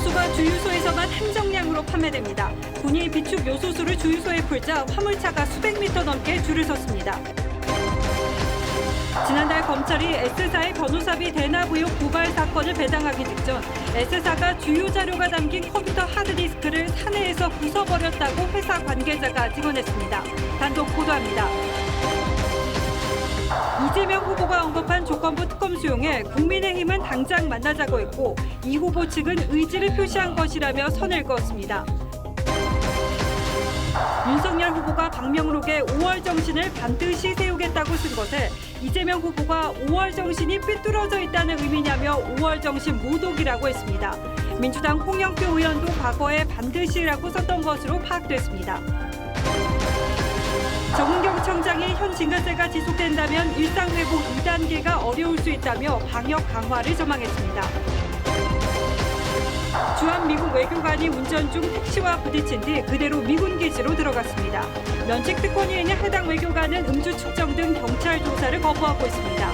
요소수가 주유소에서만 한정량으로 판매됩니다. 군이 비축 요소수를 주유소에 풀자 화물차가 수백 미터 넘게 줄을 섰습니다. 지난달 검찰이 S사의 변호사비 대납 의혹 고발 사건을 배당하기 직전 S사가 주요 자료가 담긴 컴퓨터 하드디스크를 사내에서 부숴버렸다고 회사 관계자가 증언했습니다. 단독 보도합니다. 이재명 후보가 언급한 조건부 특검 수용에 국민의힘은 당장 만나자고 했고 이 후보 측은 의지를 표시한 것이라며 선을 그었습니다. 윤석열 후보가 방명록에 5월 정신을 반드시 세우겠다고 쓴 것에 이재명 후보가 5월 정신이 삐뚤어져 있다는 의미냐며 5월 정신 모독이라고 했습니다. 민주당 홍영표 의원도 과거에 반드시라고 썼던 것으로 파악됐습니다. 정은경 청장이 현 징계세가 지속된다면 일상회복 2단계가 어려울 수 있다며 방역 강화를 전망했습니다. 주한 미국 외교관이 운전 중 택시와 부딪힌 뒤 그대로 미군 기지로 들어갔습니다. 면책 특권이 있는 해당 외교관은 음주 측정 등 경찰 조사를 거부하고 있습니다.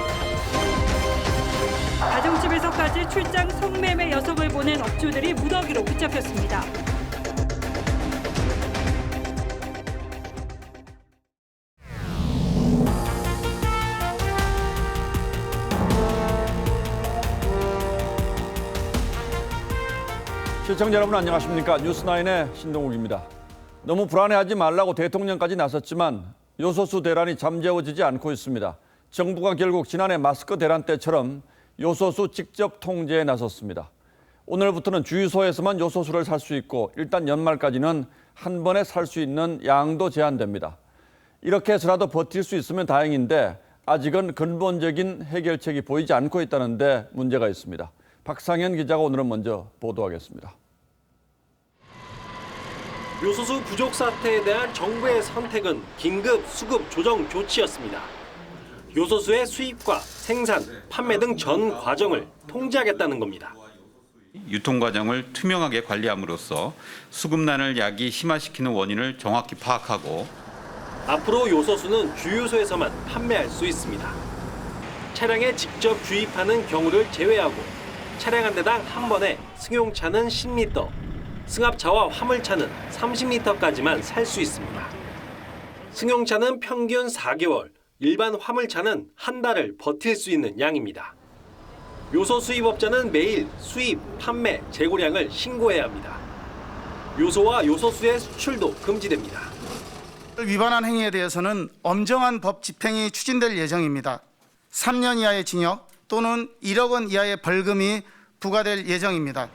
가정집에서까지 출장 성매매 여성을 보낸 업주들이 무더기로 붙잡혔습니다. 시청자 여러분 안녕하십니까? 뉴스9의 신동욱입니다. 너무 불안해하지 말라고 대통령까지 나섰지만 요소수 대란이 잠재워지지 않고 있습니다. 정부가 결국 지난해 마스크 대란 때처럼 요소수 직접 통제에 나섰습니다. 오늘부터는 주유소에서만 요소수를 살 수 있고 일단 연말까지는 한 번에 살 수 있는 양도 제한됩니다. 이렇게 해서라도 버틸 수 있으면 다행인데 아직은 근본적인 해결책이 보이지 않고 있다는 데 문제가 있습니다. 박상현 기자가 오늘은 먼저 보도하겠습니다. 요소수 부족 사태에 대한 정부의 선택은 긴급 수급 조정 조치였습니다. 요소수의 수입과 생산, 판매 등 전 과정을 통제하겠다는 겁니다. 유통 과정을 투명하게 관리함으로써 수급난을 야기 심화시키는 원인을 정확히 파악하고 앞으로 요소수는 주유소에서만 판매할 수 있습니다. 차량에 직접 주입하는 경우를 제외하고 차량 한 대당 한 번에 승용차는 10리터, 승합차와 화물차는 30리터까지만 살 수 있습니다. 승용차는 평균 4개월, 일반 화물차는 한 달을 버틸 수 있는 양입니다. 요소 수입업자는 매일 수입, 판매, 재고량을 신고해야 합니다. 요소와 요소수의 수출도 금지됩니다. 위반한 행위에 대해서는 엄정한 법 집행이 추진될 예정입니다. 3년 이하의 징역 또는 1억 원 이하의 벌금이 부과될 예정입니다.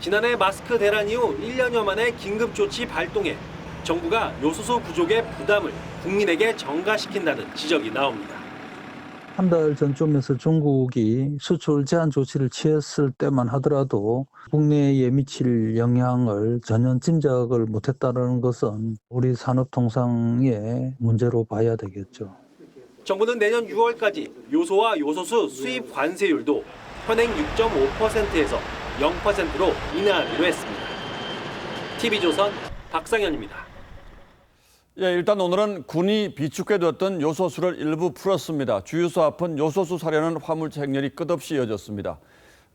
지난해 마스크 대란 이후 1년여 만에 긴급조치 발동해 정부가 요소수 부족의 부담을 국민에게 전가시킨다는 지적이 나옵니다. 한 달 전쯤에서 중국이 수출 제한 조치를 취했을 때만 하더라도 국내에 미칠 영향을 전혀 짐작을 못했다는 것은 우리 산업 통상의 문제로 봐야 되겠죠. 정부는 내년 6월까지 요소와 요소수 수입 관세율도 현행 6.5%에서 0%로 인하하기로 했습니다. TV조선 박상현입니다. 일단 오늘은 군이 비축해뒀던 요소수를 일부 풀었습니다. 주유소 앞은 요소수 사려는 화물차 행렬이 끝없이 이어졌습니다.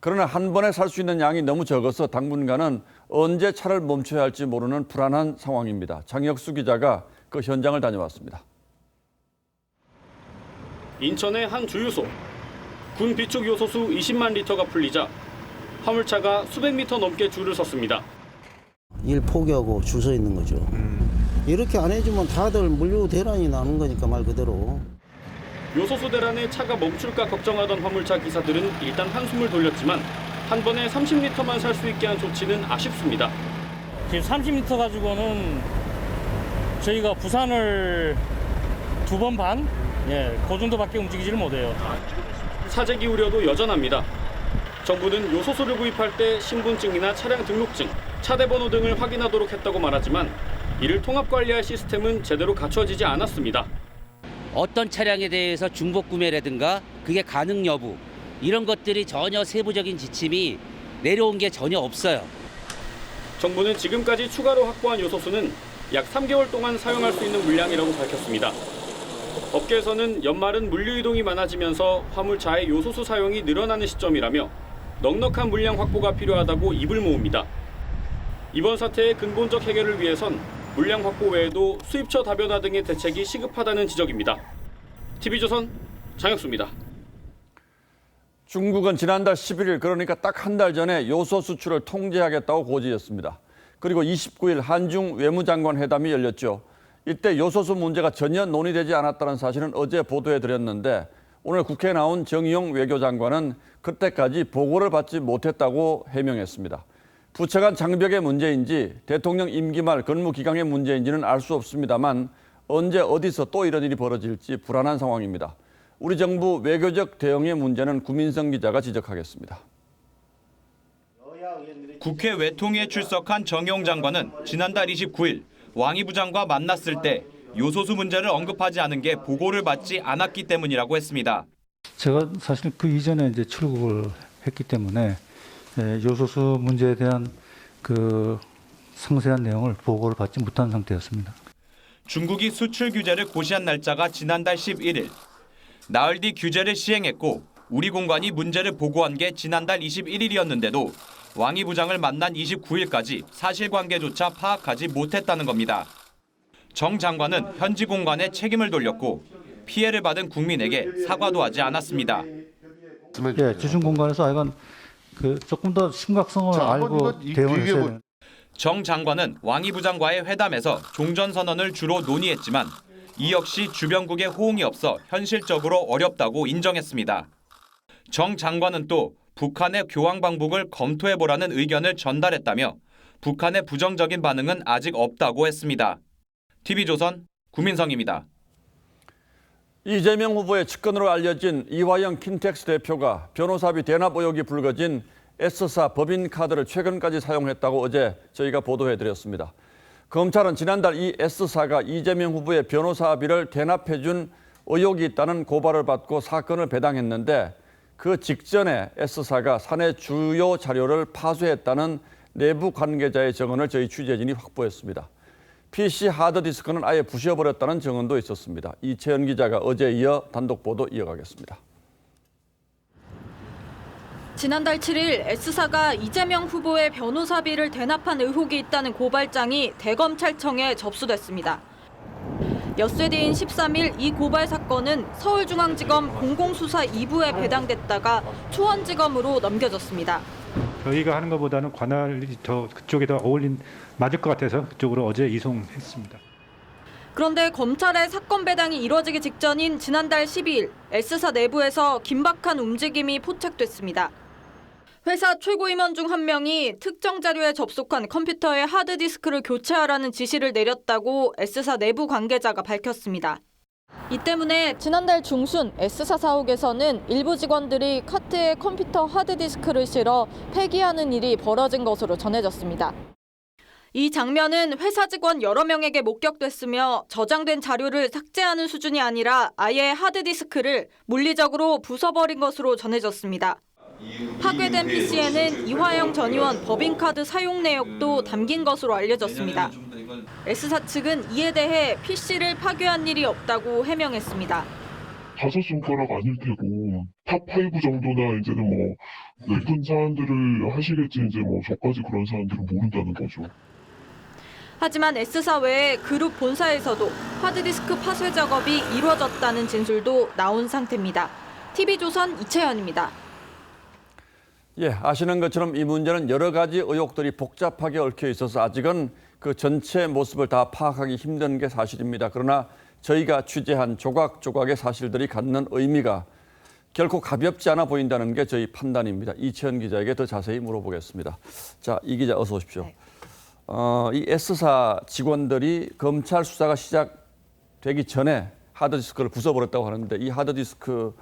그러나 한 번에 살 수 있는 양이 너무 적어서 당분간은 언제 차를 멈춰야 할지 모르는 불안한 상황입니다. 장혁수 기자가 그 현장을 다녀왔습니다. 인천의 한 주유소. 군 비축 요소수 20만 리터가 풀리자 화물차가 수백 미터 넘게 줄을 섰습니다. 일 포기하고 줄 서 있는 거죠. 이렇게 안 해주면 다들 물류 대란이 나는 거니까 말 그대로. 요소수 대란에 차가 멈출까 걱정하던 화물차 기사들은 일단 한숨을 돌렸지만 한 번에 30리터만 살 수 있게 한 조치는 아쉽습니다. 지금 30리터 가지고는 저희가 부산을 2번 반? 그 정도밖에 움직이지를 못해요. 사재기 우려도 여전합니다. 정부는 요소수를 구입할 때 신분증이나 차량 등록증, 차대 번호 등을 확인하도록 했다고 말하지만 이를 통합 관리할 시스템은 제대로 갖춰지지 않았습니다. 어떤 차량에 대해서 중복 구매라든가 그게 가능 여부 이런 것들이 전혀 세부적인 지침이 내려온 게 전혀 없어요. 정부는 지금까지 추가로 확보한 요소수는 약 3개월 동안 사용할 수 있는 물량이라고 밝혔습니다. 업계에서는 연말은 물류 이동이 많아지면서 화물차의 요소수 사용이 늘어나는 시점이라며 넉넉한 물량 확보가 필요하다고 입을 모읍니다. 이번 사태의 근본적 해결을 위해선 물량 확보 외에도 수입처 다변화 등의 대책이 시급하다는 지적입니다. TV조선 장혁수입니다. 중국은 지난달 11일 그러니까 딱 한 달 전에 요소 수출을 통제하겠다고 고지했습니다. 그리고 29일 한중 외무장관 회담이 열렸죠. 이때 요소수 문제가 전혀 논의되지 않았다는 사실은 어제 보도해드렸는데 오늘 국회에 나온 정의용 외교장관은 그때까지 보고를 받지 못했다고 해명했습니다. 부처 간 장벽의 문제인지 대통령 임기 말 근무기강의 문제인지는 알 수 없습니다만 언제 어디서 또 이런 일이 벌어질지 불안한 상황입니다. 우리 정부 외교적 대응의 문제는 구민성 기자가 지적하겠습니다. 국회 외통위에 출석한 정의용 장관은 지난달 29일 왕이 부장과 만났을 때 요소수 문제를 언급하지 않은 게 보고를 받지 않았기 때문이라고 했습니다. 제가 사실 그 이전에 이제 출국을 했기 때문에 요소수 문제에 대한 그 상세한 내용을 보고를 받지 못한 상태였습니다. 중국이 수출 규제를 고시한 날짜가 지난달 11일. 나흘 뒤 규제를 시행했고 우리 공관이 문제를 보고한 게 지난달 21일이었는데도 왕이 부장을 만난 29일까지 사실관계조차 파악하지 못했다는 겁니다. 정 장관은 현지 공관에 책임을 돌렸고 피해를 받은 국민에게 사과도 하지 않았습니다. 주중 공간에서 하여간 조금 더 심각성을 알고 대응을 했어야 돼요. 정 장관은 왕이 부장과의 회담에서 종전선언을 주로 논의했지만 이 역시 주변국의 호응이 없어 현실적으로 어렵다고 인정했습니다. 정 장관은 또 북한의 교황 방북을 검토해보라는 의견을 전달했다며 북한의 부정적인 반응은 아직 없다고 했습니다. TV조선 구민성입니다. 이재명 후보의 측근으로 알려진 이화영 킨텍스 대표가 변호사비 대납 의혹이 불거진 S사 법인카드를 최근까지 사용했다고 어제 저희가 보도해드렸습니다. 검찰은 지난달 이 S사가 이재명 후보의 변호사비를 대납해준 의혹이 있다는 고발을 받고 사건을 배당했는데 그 직전에 S사가 사내 주요 자료를 파쇄했다는 내부 관계자의 증언을 저희 취재진이 확보했습니다. PC 하드디스크는 아예 부셔버렸다는 증언도 있었습니다. 이채연 기자가 어제 이어 단독 보도 이어가겠습니다. 지난달 7일 S사가 이재명 후보의 변호사비를 대납한 의혹이 있다는 고발장이 대검찰청에 접수됐습니다. 엿새 뒤인 13일 이 고발 사건은 서울중앙지검 공공수사 2부에 배당됐다가 초원지검으로 넘겨졌습니다. 저희가 하는 것보다는 관할이 더 그쪽에 더 맞을 것 같아서 그쪽으로 어제 이송했습니다. 그런데 검찰의 사건 배당이 이뤄지기 직전인 지난달 12일 S사 내부에서 긴박한 움직임이 포착됐습니다. 회사 최고임원 중 한 명이 특정 자료에 접속한 컴퓨터의 하드디스크를 교체하라는 지시를 내렸다고 S사 내부 관계자가 밝혔습니다. 이 때문에 지난달 중순 S사 사옥에서는 일부 직원들이 카트에 컴퓨터 하드디스크를 실어 폐기하는 일이 벌어진 것으로 전해졌습니다. 이 장면은 회사 직원 여러 명에게 목격됐으며 저장된 자료를 삭제하는 수준이 아니라 아예 하드디스크를 물리적으로 부숴버린 것으로 전해졌습니다. 파괴된 PC에는 이화영 전 의원 법인카드 사용 내역도 담긴 것으로 알려졌습니다. S사 측은 이에 대해 PC를 파괴한 일이 없다고 해명했습니다. 5손가락 아닐 테고 탑5 정도나 이제는 높은 사안들을 하시겠지 이제 저까지 그런 사람들은 모른다는 거죠. 하지만 S사 외에 그룹 본사에서도 하드디스크 파쇄 작업이 이루어졌다는 진술도 나온 상태입니다. TV조선 이채연입니다. 예, 아시는 것처럼 이 문제는 여러 가지 의혹들이 복잡하게 얽혀 있어서 아직은 그 전체 모습을 다 파악하기 힘든 게 사실입니다. 그러나 저희가 취재한 조각조각의 사실들이 갖는 의미가 결코 가볍지 않아 보인다는 게 저희 판단입니다. 이채연 기자에게 더 자세히 물어보겠습니다. 자, 이 기자 어서 오십시오. 네. 이 S사 직원들이 검찰 수사가 시작되기 전에 하드디스크를 부숴버렸다고 하는데 이 하드디스크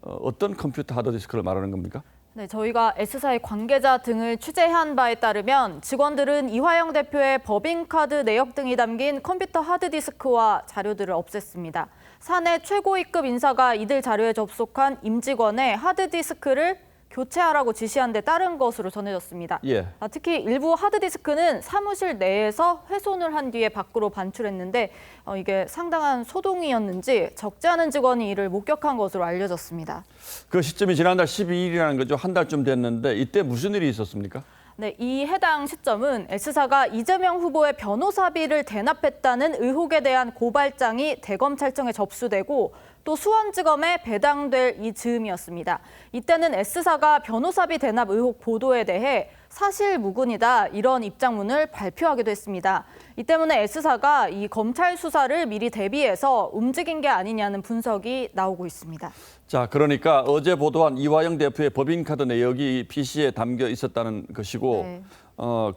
어떤 컴퓨터 하드디스크를 말하는 겁니까? 네, 저희가 S사의 관계자 등을 취재한 바에 따르면 직원들은 이화영 대표의 법인카드 내역 등이 담긴 컴퓨터 하드디스크와 자료들을 없앴습니다. 사내 최고위급 인사가 이들 자료에 접속한 임직원의 하드디스크를 교체하라고 지시한 데 따른 것으로 전해졌습니다. 예. 특히 일부 하드디스크는 사무실 내에서 훼손을 한 뒤에 밖으로 반출했는데 이게 상당한 소동이었는지 적지 않은 직원이 이를 목격한 것으로 알려졌습니다. 그 시점이 지난달 12일이라는 거죠. 한 달쯤 됐는데 이때 무슨 일이 있었습니까? 네, 이 해당 시점은 S사가 이재명 후보의 변호사비를 대납했다는 의혹에 대한 고발장이 대검찰청에 접수되고 또 수원지검에 배당될 이 즈음이었습니다. 이때는 S사가 변호사비 대납 의혹 보도에 대해 사실 무근이다 이런 입장문을 발표하기도 했습니다. 이 때문에 S사가 이 검찰 수사를 미리 대비해서 움직인 게 아니냐는 분석이 나오고 있습니다. 자, 그러니까 어제 보도한 이화영 대표의 법인카드 내역이 PC에 담겨 있었다는 것이고 네.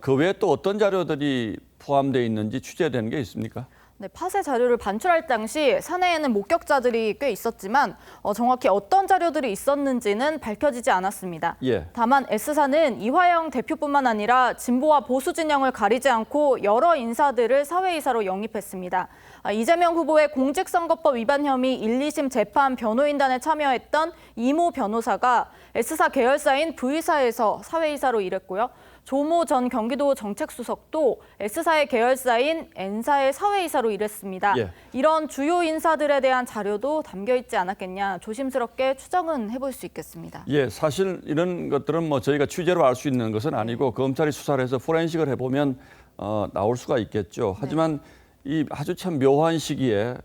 그 외에 또 어떤 자료들이 포함되어 있는지 취재된 게 있습니까? 네, 파쇄 자료를 반출할 당시 사내에는 목격자들이 꽤 있었지만 정확히 어떤 자료들이 있었는지는 밝혀지지 않았습니다. 예. 다만 S사는 이화영 대표뿐만 아니라 진보와 보수 진영을 가리지 않고 여러 인사들을 사회이사로 영입했습니다. 이재명 후보의 공직선거법 위반 혐의 1, 2심 재판 변호인단에 참여했던 이모 변호사가 S사 계열사인 V사에서 사회이사로 일했고요. 조모 전 경기도 정책수석도 S사의 계열사인 N사의 사회이사로 일했습니다. 예. 이런 주요 인사들에 대한 자료도 담겨 있지 않았겠냐 조심스럽게 추정은 해볼 수 있겠습니다. 예, 사실 이런 것들은 뭐 저희가 취재로 알 수 있는 것은 아니고 검찰이 수사를 해서 포렌식을 해보면 나올 수가 있겠죠. 하지만 이 아주 참 묘한 시기에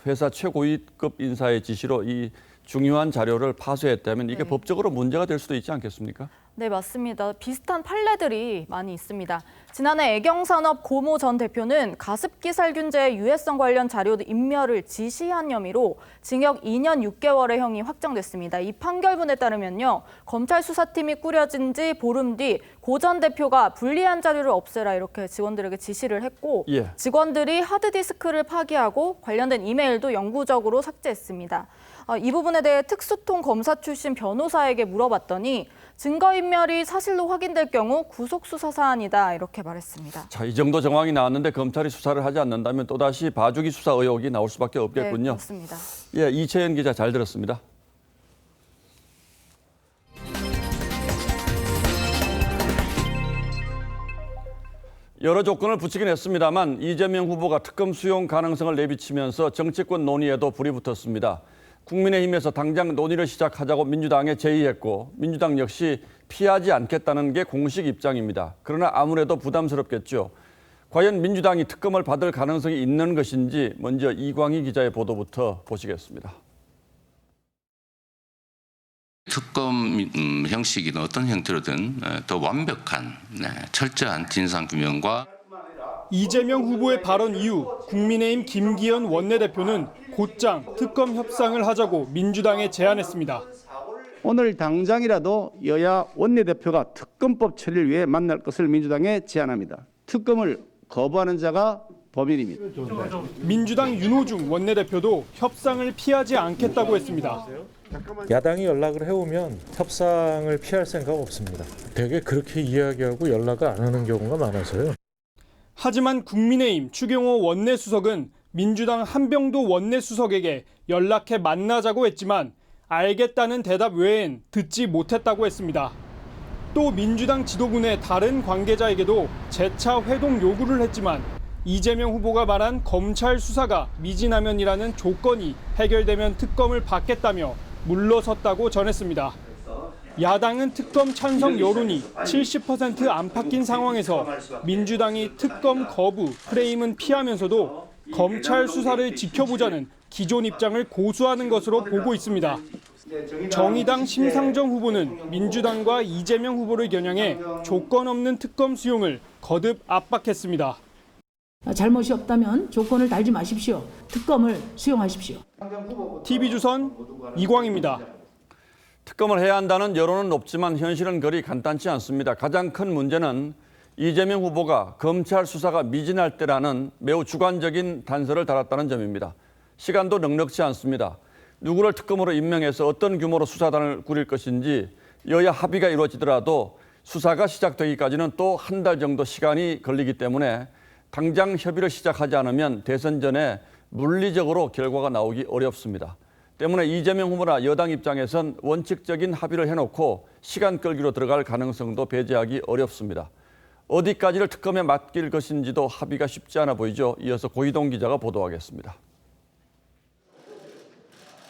회사 최고위급 인사의 지시로 이 중요한 자료를 파쇄했다면 이게 법적으로 문제가 될 수도 있지 않겠습니까? 네, 맞습니다. 비슷한 판례들이 많이 있습니다. 지난해 애경산업 고모 전 대표는 가습기 살균제의 유해성 관련 자료 인멸을 지시한 혐의로 징역 2년 6개월의 형이 확정됐습니다. 이 판결문에 따르면요, 검찰 수사팀이 꾸려진 지 보름 뒤 고 전 대표가 불리한 자료를 없애라 이렇게 직원들에게 지시를 했고 예. 직원들이 하드디스크를 파기하고 관련된 이메일도 영구적으로 삭제했습니다. 이 부분에 대해 특수통 검사 출신 변호사에게 물어봤더니 증거인멸이 사실로 확인될 경우 구속수사 사안이다 이렇게 말했습니다. 자, 이 정도 정황이 나왔는데 검찰이 수사를 하지 않는다면 또다시 봐주기 수사 의혹이 나올 수밖에 없겠군요. 네, 맞습니다. 예, 이채연 기자 잘 들었습니다. 여러 조건을 붙이긴 했습니다만 이재명 후보가 특검 수용 가능성을 내비치면서 정치권 논의에도 불이 붙었습니다. 국민의힘에서 당장 논의를 시작하자고 민주당에 제의했고 민주당 역시 피하지 않겠다는 게 공식 입장입니다. 그러나 아무래도 부담스럽겠죠. 과연 민주당이 특검을 받을 가능성이 있는 것인지 먼저 이광희 기자의 보도부터 보시겠습니다. 특검 형식이든 어떤 형태로든 더 완벽한 철저한 진상규명과 이재명 후보의 발언 이후 국민의힘 김기현 원내대표는 곧장 특검 협상을 하자고 민주당에 제안했습니다. 오늘 당장이라도 여야 원내대표가 특검법 처리를 위해 만날 것을 민주당에 제안합니다. 특검을 거부하는 자가 범인입니다. 민주당 윤호중 원내대표도 협상을 피하지 않겠다고 했습니다. 야당이 연락을 해오면 협상을 피할 생각 없습니다. 되게 그렇게 이야기하고 연락을 안 하는 경우가 많아서요. 하지만 국민의힘 추경호 원내수석은 민주당 한병도 원내수석에게 연락해 만나자고 했지만 알겠다는 대답 외엔 듣지 못했다고 했습니다. 또 민주당 지도부내 다른 관계자에게도 재차 회동 요구를 했지만 이재명 후보가 말한 검찰 수사가 미진하면이라는 조건이 해결되면 특검을 받겠다며 물러섰다고 전했습니다. 야당은 특검 찬성 여론이 70% 안팎인 상황에서 민주당이 특검 거부 프레임은 피하면서도 검찰 수사를 지켜보자는 기존 입장을 고수하는 것으로 보고 있습니다. 정의당 심상정 후보는 민주당과 이재명 후보를 겨냥해 조건 없는 특검 수용을 거듭 압박했습니다. 잘못이 없다면 조건을 달지 마십시오. 특검을 수용하십시오. TV조선 이광입니다. 특검을 해야 한다는 여론은 높지만 현실은 그리 간단치 않습니다. 가장 큰 문제는 이재명 후보가 검찰 수사가 미진할 때라는 매우 주관적인 단서를 달았다는 점입니다. 시간도 넉넉지 않습니다. 누구를 특검으로 임명해서 어떤 규모로 수사단을 꾸릴 것인지 여야 합의가 이루어지더라도 수사가 시작되기까지는 또 한 달 정도 시간이 걸리기 때문에 당장 협의를 시작하지 않으면 대선 전에 물리적으로 결과가 나오기 어렵습니다. 때문에 이재명 후보나 여당 입장에선 원칙적인 합의를 해놓고 시간 끌기로 들어갈 가능성도 배제하기 어렵습니다. 어디까지를 특검에 맡길 것인지도 합의가 쉽지 않아 보이죠. 이어서 고희동 기자가 보도하겠습니다.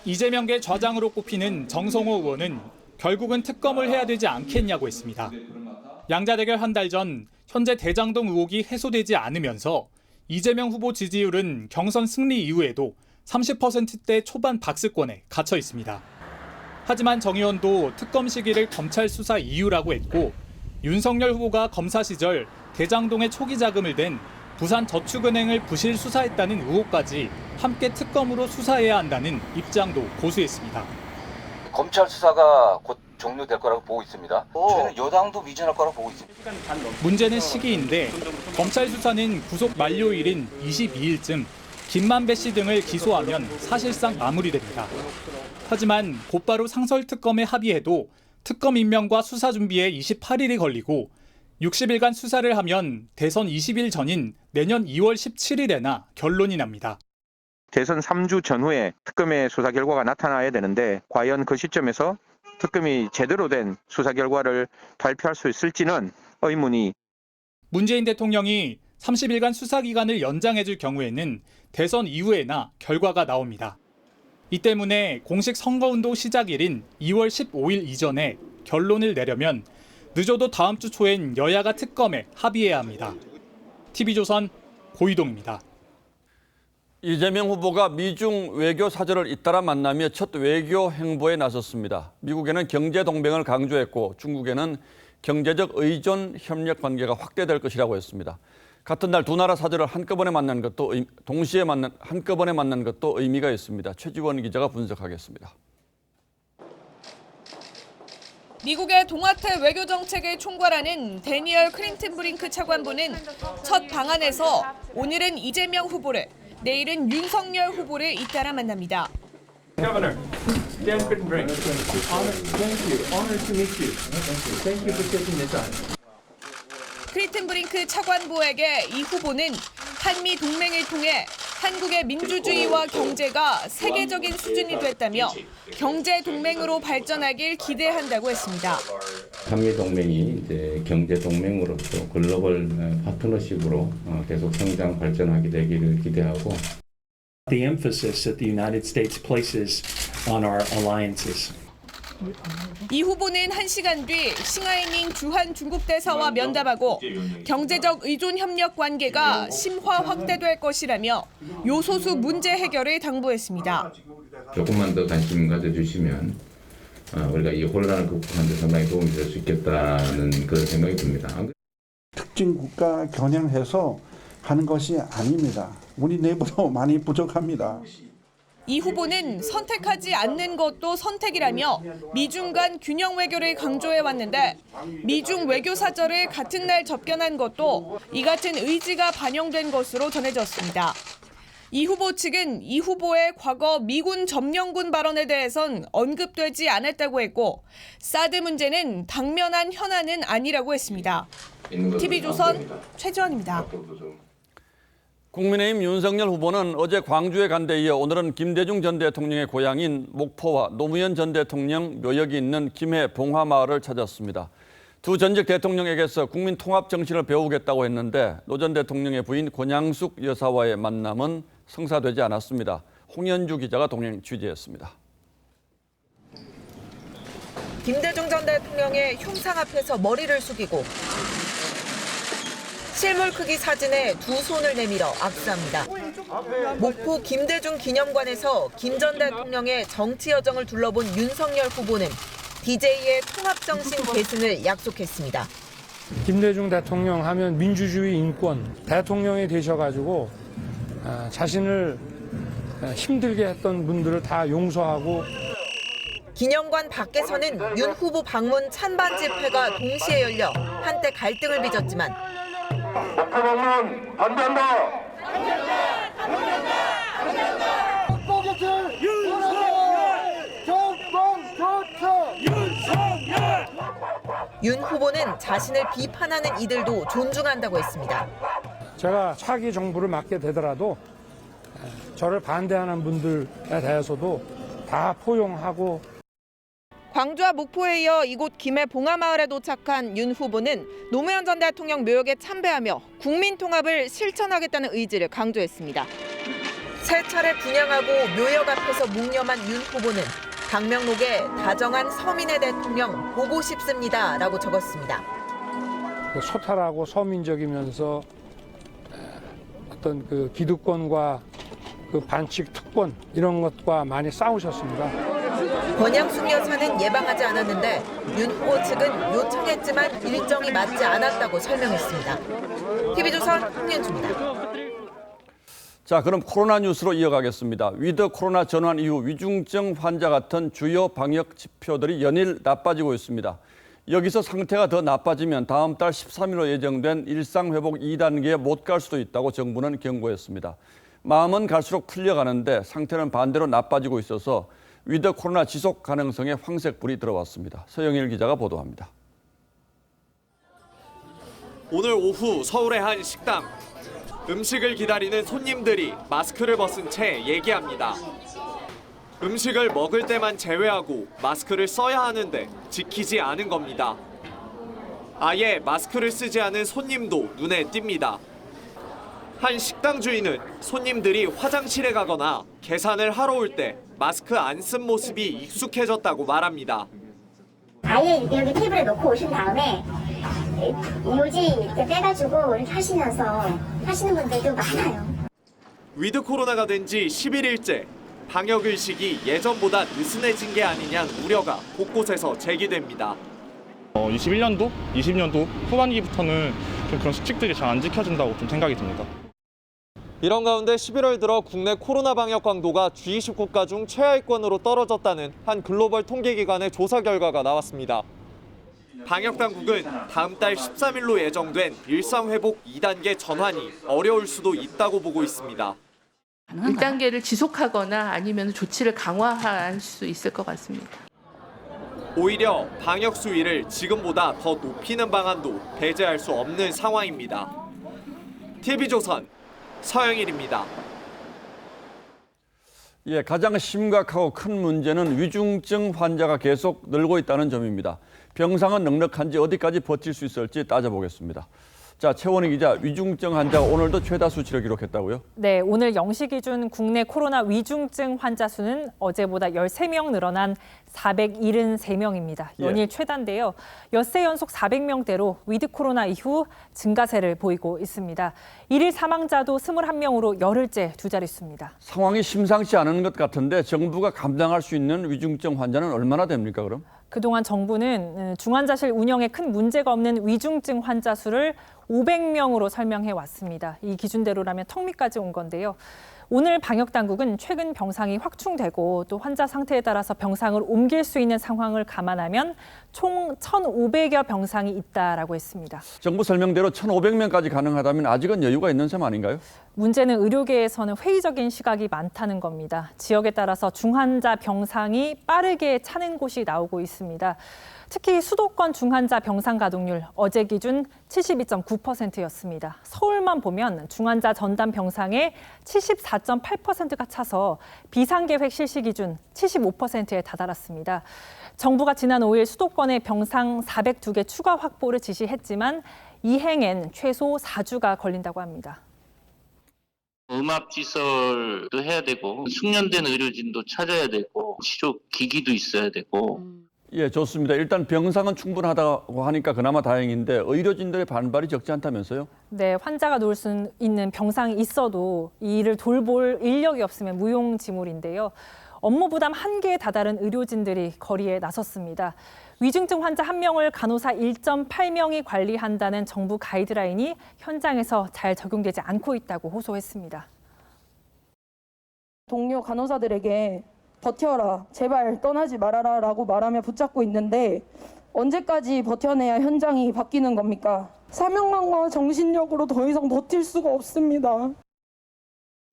이재명계 좌장으로 꼽히는 정성호 의원은 결국은 특검을 해야 되지 않겠냐고 했습니다. 양자 대결 한 달 전 현재 대장동 의혹이 해소되지 않으면서 이재명 후보 지지율은 경선 승리 이후에도 30%대 초반 박스권에 갇혀 있습니다. 하지만 정 의원도 특검 시기를 검찰 수사 이유라고 했고 윤석열 후보가 검사 시절 대장동의 초기 자금을 댄 부산저축은행을 부실 수사했다는 의혹까지 함께 특검으로 수사해야 한다는 입장도 고수했습니다. 검찰 수사가 곧 종료될 거라고 보고 있습니다. 저희는 여당도 미진할 거라고 보고 있습니다. 문제는 시기인데 검찰 수사는 구속 만료일인 22일쯤 김만배 씨 등을 기소하면 사실상 마무리됩니다. 하지만 곧바로 상설특검에 합의해도 특검 임명과 수사 준비에 28일이 걸리고 60일간 수사를 하면 대선 20일 전인 내년 2월 17일에나 결론이 납니다. 대선 3주 전후에 특검의 수사 결과가 나타나야 되는데 과연 그 시점에서 특검이 제대로 된 수사 결과를 발표할 수 있을지는 의문이. 문재인 대통령이 30일간 수사 기간을 연장해줄 경우에는 대선 이후에나 결과가 나옵니다. 이 때문에 공식 선거운동 시작일인 2월 15일 이전에 결론을 내려면 늦어도 다음 주 초엔 여야가 특검에 합의해야 합니다. TV조선 고희동입니다. 이재명 후보가 미중 외교 사절을 잇따라 만나며 첫 외교 행보에 나섰습니다. 미국에는 경제 동맹을 강조했고 중국에는 경제적 의존 협력 관계가 확대될 것이라고 했습니다. 같은 날 두 나라 사절을 한꺼번에 만난 것도 한꺼번에 만난 것도 의미가 있습니다. 최지원 기자가 분석하겠습니다. 미국의 동아태 외교 정책을 총괄하는 데니얼 클린턴브링크 차관보는 첫 방안에서 오늘은 이재명 후보를, 내일은 윤석열 후보를 잇따라 만납니다. Governor, Dan Crittenbrink. Honor to meet you. Thank you for taking the time. 클린턴브링크 차관보에게 이 후보는 한미 동맹을 통해 한국의 민주주의와 경제가 세계적인 수준이 됐다며 경제 동맹으로 발전하길 기대한다고 했습니다. 한미 동맹이 이제 경제 동맹으로서 글로벌 파트너십으로 계속 성장 발전하게 되기를 기대하고. The emphasis that the United States places on our alliances. 이 후보는 1시간 뒤 싱하이밍 주한 중국 대사와 면담하고 경제적 의존 협력 관계가 심화 확대될 것이라며 요소수 문제 해결을 당부했습니다. 조금만 더 관심 가져주시면 우리가 이 혼란을 극복하는 데 상당히 도움이 될 수 있겠다는 그런 생각이 듭니다. 특정 국가 겨냥해서 하는 것이 아닙니다. 우리 내부도 많이 부족합니다. 이 후보는 선택하지 않는 것도 선택이라며 미중 간 균형 외교를 강조해왔는데 미중 외교 사절을 같은 날 접견한 것도 이 같은 의지가 반영된 것으로 전해졌습니다. 이 후보 측은 이 후보의 과거 미군 점령군 발언에 대해선 언급되지 않았다고 했고 사드 문제는 당면한 현안은 아니라고 했습니다. TV조선 최지원입니다. 국민의힘 윤석열 후보는 어제 광주에 간 데 이어 오늘은 김대중 전 대통령의 고향인 목포와 노무현 전 대통령 묘역이 있는 김해 봉화마을을 찾았습니다. 두 전직 대통령에게서 국민 통합 정신을 배우겠다고 했는데 노 전 대통령의 부인 권양숙 여사와의 만남은 성사되지 않았습니다. 홍현주 기자가 동행 취재했습니다. 김대중 전 대통령의 흉상 앞에서 머리를 숙이고 실물 크기 사진에 두 손을 내밀어 악수합니다. 목포 김대중 기념관에서 김 전 대통령의 정치 여정을 둘러본 윤석열 후보는 DJ의 통합정신 계승을 약속했습니다. 김대중 대통령 하면 민주주의 인권 대통령이 되셔가지고 자신을 힘들게 했던 분들을 다 용서하고. 기념관 밖에서는 윤 후보 방문 찬반 집회가 동시에 열려 한때 갈등을 빚었지만 목포 방문 반대한다. 목포 곁을 윤석열 정권 교체 윤석열. 윤 후보는 자신을 비판하는 이들도 존중한다고 했습니다. 제가 차기 정부를 맡게 되더라도 저를 반대하는 분들에 대해서도 다 포용하고 광주와 목포에 이어 이곳 김해 봉하마을에 도착한 윤 후보는 노무현 전 대통령 묘역에 참배하며 국민 통합을 실천하겠다는 의지를 강조했습니다. 세 차례 분양하고 묘역 앞에서 묵념한 윤 후보는 방명록에 다정한 서민의 대통령 보고 싶습니다라고 적었습니다. 소탈하고 서민적이면서 어떤 그 기득권과 그 반칙 특권 이런 것과 많이 싸우셨습니다. 권양숙 여사는 예방하지 않았는데 윤 후보 측은 요청했지만 일정이 맞지 않았다고 설명했습니다. TV조선 홍윤주입니다. 자, 그럼 코로나 뉴스로 이어가겠습니다. 위드 코로나 전환 이후 위중증 환자 같은 주요 방역 지표들이 연일 나빠지고 있습니다. 여기서 상태가 더 나빠지면 다음 달 13일로 예정된 일상회복 2단계에 못 갈 수도 있다고 정부는 경고했습니다. 마음은 갈수록 풀려가는데 상태는 반대로 나빠지고 있어서 위드 코로나 지속 가능성에 황색불이 들어왔습니다. 서영일 기자가 보도합니다. 오늘 오후 서울의 한 식당. 음식을 기다리는 손님들이 마스크를 벗은 채 얘기합니다. 음식을 먹을 때만 제외하고 마스크를 써야 하는데 지키지 않은 겁니다. 아예 마스크를 쓰지 않은 손님도 눈에 띕니다. 한 식당 주인은 손님들이 화장실에 가거나 계산을 하러 올 때 마스크 안 쓴 모습이 익숙해졌다고 말합니다. 아예 여기 테이블에 놓고 오신 다음에 요지 이렇게 빼가지고 이렇게 하시면서 하시는 분들도 많아요. 위드 코로나가 된 지 11일째. 방역 의식이 예전보다 느슨해진 게 아니냐는 우려가 곳곳에서 제기됩니다. 21년도, 20년도 후반기부터는 좀 그런 수칙들이 잘 안 지켜진다고 좀 생각이 듭니다. 이런 가운데 11월 들어 국내 코로나 방역 강도가 G20 국가 중 최하위권으로 떨어졌다는 한 글로벌 통계기관의 조사 결과가 나왔습니다. 방역 당국은 다음 달 13일로 예정된 일상회복 2단계 전환이 어려울 수도 있다고 보고 있습니다. 1단계를 지속하거나 아니면 조치를 강화할 수 있을 것 같습니다. 오히려 방역 수위를 지금보다 더 높이는 방안도 배제할 수 없는 상황입니다. TV조선 서영일입니다. 예, 가장 심각하고 큰 문제는 위중증 환자가 계속 늘고 있다는 점입니다. 병상은 넉넉한지 어디까지 버틸 수 있을지 따져보겠습니다. 자, 최원희 기자, 위중증 환자가 오늘도 최다 수치를 기록했다고요? 네, 오늘 0시 기준 국내 코로나 위중증 환자 수는 어제보다 13명 늘어난 473명입니다. 연일 최다인데요. 엿새 연속 400명대로 위드 코로나 이후 증가세를 보이고 있습니다. 1일 사망자도 21명으로 열흘째 두 자릿수입니다. 상황이 심상치 않은 것 같은데 정부가 감당할 수 있는 위중증 환자는 얼마나 됩니까, 그럼? 그동안 정부는 중환자실 운영에 큰 문제가 없는 위중증 환자 수를 500명으로 설명해 왔습니다. 이 기준대로라면 턱 밑까지 온 건데요. 오늘 방역당국은 최근 병상이 확충되고 또 환자 상태에 따라서 병상을 옮길 수 있는 상황을 감안하면 총 1,500여 병상이 있다라고 했습니다. 정부 설명대로 1,500명까지 가능하다면 아직은 여유가 있는 셈 아닌가요? 문제는 의료계에서는 회의적인 시각이 많다는 겁니다. 지역에 따라서 중환자 병상이 빠르게 차는 곳이 나오고 있습니다. 특히 수도권 중환자 병상 가동률 어제 기준 72.9%였습니다. 서울만 보면 중환자 전담 병상의 74.8%가 차서 비상계획 실시 기준 75%에 다다랐습니다. 정부가 지난 5일 수도권에 병상 402개 추가 확보를 지시했지만 이행엔 최소 4주가 걸린다고 합니다. 음압시설도 해야 되고 숙련된 의료진도 찾아야 되고 치료 기기도 있어야 되고 예, 좋습니다. 일단 병상은 충분하다고 하니까 그나마 다행인데 의료진들의 반발이 적지 않다면서요? 네, 환자가 누울 수 있는 병상이 있어도 이 일을 돌볼 인력이 없으면 무용지물인데요. 업무 부담 한계에 다다른 의료진들이 거리에 나섰습니다. 위중증 환자 1명을 간호사 1.8명이 관리한다는 정부 가이드라인이 현장에서 잘 적용되지 않고 있다고 호소했습니다. 동료 간호사들에게 버텨라, 제발 떠나지 말아라 라고 말하며 붙잡고 있는데 언제까지 버텨내야 현장이 바뀌는 겁니까? 사명감과 정신력으로 더 이상 버틸 수가 없습니다.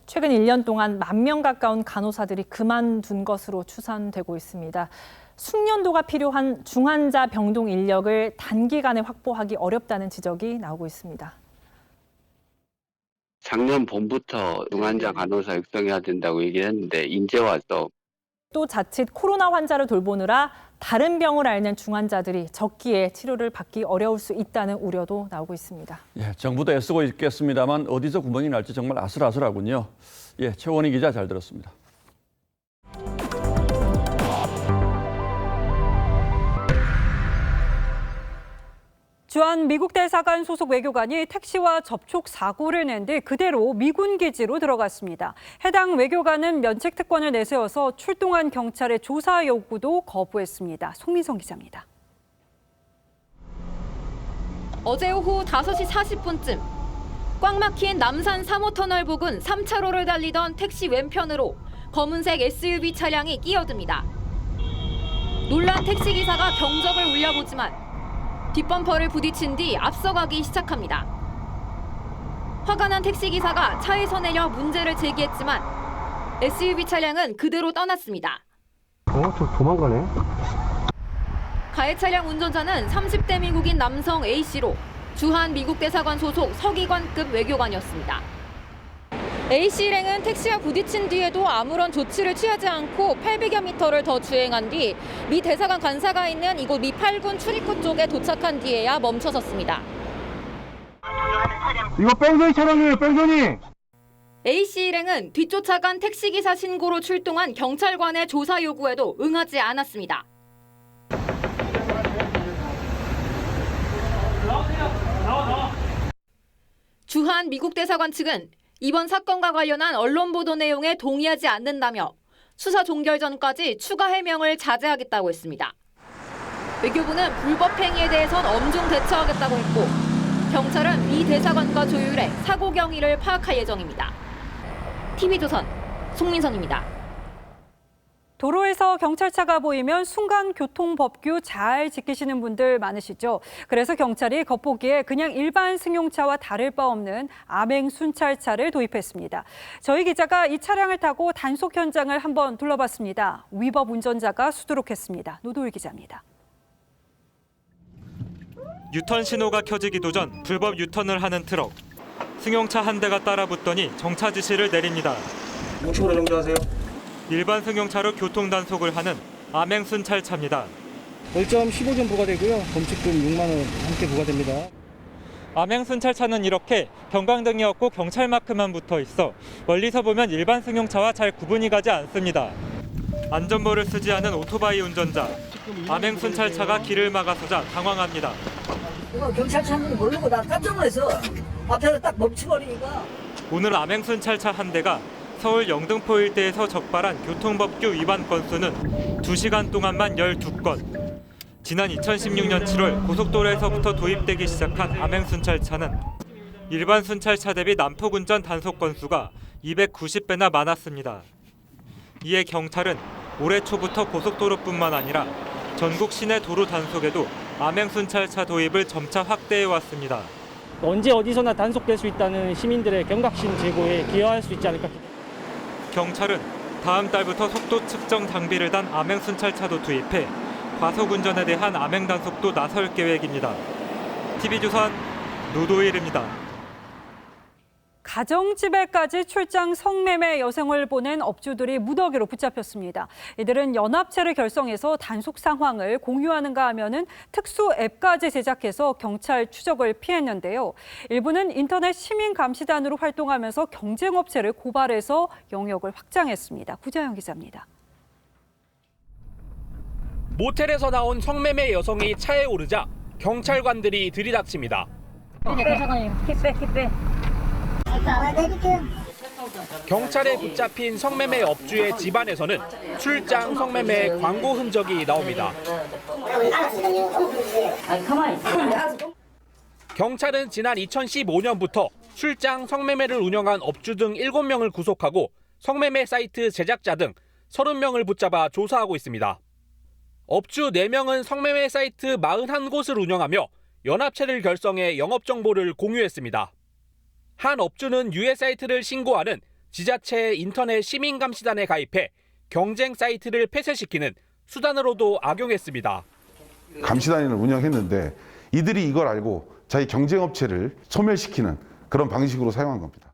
최근 1년 동안 10,000명 가까운 간호사들이 그만둔 것으로 추산되고 있습니다. 숙련도가 필요한 중환자 병동 인력을 단기간에 확보하기 어렵다는 지적이 나오고 있습니다. 작년 봄부터 중환자 간호사 육성해야 된다고 얘기했는데 이제 와서 또 자칫 코로나 환자를 돌보느라 다른 병을 앓는 중환자들이 적기에 치료를 받기 어려울 수 있다는 우려도 나오고 있습니다. 예, 정부도 애쓰고 있겠습니다만 어디서 구멍이 날지 정말 아슬아슬하군요. 예, 최원희 기자 잘 들었습니다. 주한 미국 대사관 소속 외교관이 택시와 접촉 사고를 낸 뒤 그대로 미군 기지로 들어갔습니다. 해당 외교관은 면책 특권을 내세워서 출동한 경찰의 조사 요구도 거부했습니다. 송민성 기자입니다. 어제 오후 5시 40분쯤 꽉 막힌 남산 3호터널 부근 3차로를 달리던 택시 왼편으로 검은색 SUV 차량이 끼어듭니다. 놀란 택시기사가 경적을 울려보지만 뒷범퍼를 부딪힌 뒤 앞서가기 시작합니다. 화가 난 택시기사가 차에서 내려 문제를 제기했지만 SUV 차량은 그대로 떠났습니다. 저 도망가네. 가해 차량 운전자는 30대 미국인 남성 A씨로 주한 미국 대사관 소속 서기관급 외교관이었습니다. A씨 일행은 택시와 부딪힌 뒤에도 아무런 조치를 취하지 않고 800여 미터를 더 주행한 뒤 미 대사관 관사가 있는 이곳 미 8군 출입구 쪽에 도착한 뒤에야 멈춰섰습니다. 이거 뺑소니 차량이에요, 뺑소니. A씨 일행은 뒤쫓아간 택시기사 신고로 출동한 경찰관의 조사 요구에도 응하지 않았습니다. 주한 미국 대사관 측은 이번 사건과 관련한 언론 보도 내용에 동의하지 않는다며 수사 종결 전까지 추가 해명을 자제하겠다고 했습니다. 외교부는 불법 행위에 대해선 엄중 대처하겠다고 했고 경찰은 미 대사관과 조율해 사고 경위를 파악할 예정입니다. TV조선 송민선입니다. 도로에서 경찰차가 보이면 순간 교통법규 잘 지키시는 분들 많으시죠? 그래서 경찰이 겉보기에 그냥 일반 승용차와 다를 바 없는 암행 순찰차를 도입했습니다. 저희 기자가 이 차량을 타고 단속 현장을 한번 둘러봤습니다. 위법 운전자가 수두룩했습니다. 노도일 기자입니다. 유턴 신호가 켜지기도 전 불법 유턴을 하는 트럭. 승용차 한 대가 따라붙더니 정차 지시를 내립니다. 우측으로 정지하세요. 일반 승용차로 교통 단속을 하는 암행 순찰차입니다. 벌점 15점 부과되고요. 범칙금 6만 원 함께 부과됩니다. 암행 순찰차는 이렇게 경광등이 없고 경찰 마크만 붙어 있어 멀리서 보면 일반 승용차와 잘 구분이 가지 않습니다. 안전모를 쓰지 않은 오토바이 운전자. 암행 순찰차가 길을 막아서자 당황합니다. 이거 경찰차는 모르고 나 깜짝 놀라서 앞에서 딱 멈춰버리니까. 오늘 암행 순찰차 한 대가 서울 영등포 일대에서 적발한 교통법규 위반 건수는 2시간 동안만 12건. 지난 2016년 7월 고속도로에서부터 도입되기 시작한 암행순찰차는 일반 순찰차 대비 난폭운전 단속 건수가 290배나 많았습니다. 이에 경찰은 올해 초부터 고속도로뿐만 아니라 전국 시내 도로 단속에도 암행순찰차 도입을 점차 확대해왔습니다. 언제 어디서나 단속될 수 있다는 시민들의 경각심 제고에 기여할 수 있지 않을까. 경찰은 다음 달부터 속도 측정 장비를 단 암행 순찰차도 도입해 과속 운전에 대한 암행 단속도 나설 계획입니다. TV조선 노도일입니다. 가정집에까지 출장 성매매 여성을 보낸 업주들이 무더기로 붙잡혔습니다. 이들은 연합체를 결성해서 단속 상황을 공유하는가 하면은 특수 앱까지 제작해서 경찰 추적을 피했는데요. 일부는 인터넷 시민감시단으로 활동하면서 경쟁업체를 고발해서 영역을 확장했습니다. 구자영 기자입니다. 모텔에서 나온 성매매 여성이 차에 오르자 경찰관들이 들이닥칩니다. 경찰에 붙잡힌 성매매 업주의 집안에서는 출장 성매매 광고 흔적이 나옵니다. 경찰은 지난 2015년부터 출장 성매매를 운영한 업주 등 7명을 구속하고 성매매 사이트 제작자 등 30명을 붙잡아 조사하고 있습니다. 업주 4명은 성매매 사이트 41곳을 운영하며 연합체를 결성해 영업정보를 공유했습니다. 한 업주는 유해 사이트를 신고하는 지자체 인터넷 시민감시단에 가입해 경쟁 사이트를 폐쇄시키는 수단으로도 악용했습니다. 감시단을 운영했는데 이들이 이걸 알고 자기 경쟁업체를 소멸시키는 그런 방식으로 사용한 겁니다.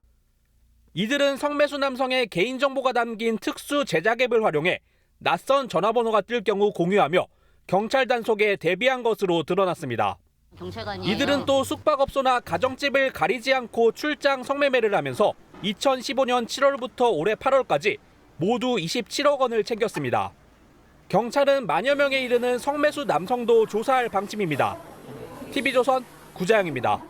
이들은 성매수 남성의 개인정보가 담긴 특수 제작 앱을 활용해 낯선 전화번호가 뜰 경우 공유하며 경찰 단속에 대비한 것으로 드러났습니다. 이들은 또 숙박업소나 가정집을 가리지 않고 출장 성매매를 하면서 2015년 7월부터 올해 8월까지 모두 27억 원을 챙겼습니다. 경찰은 만여 명에 이르는 성매수 남성도 조사할 방침입니다. TV조선 구자영입니다.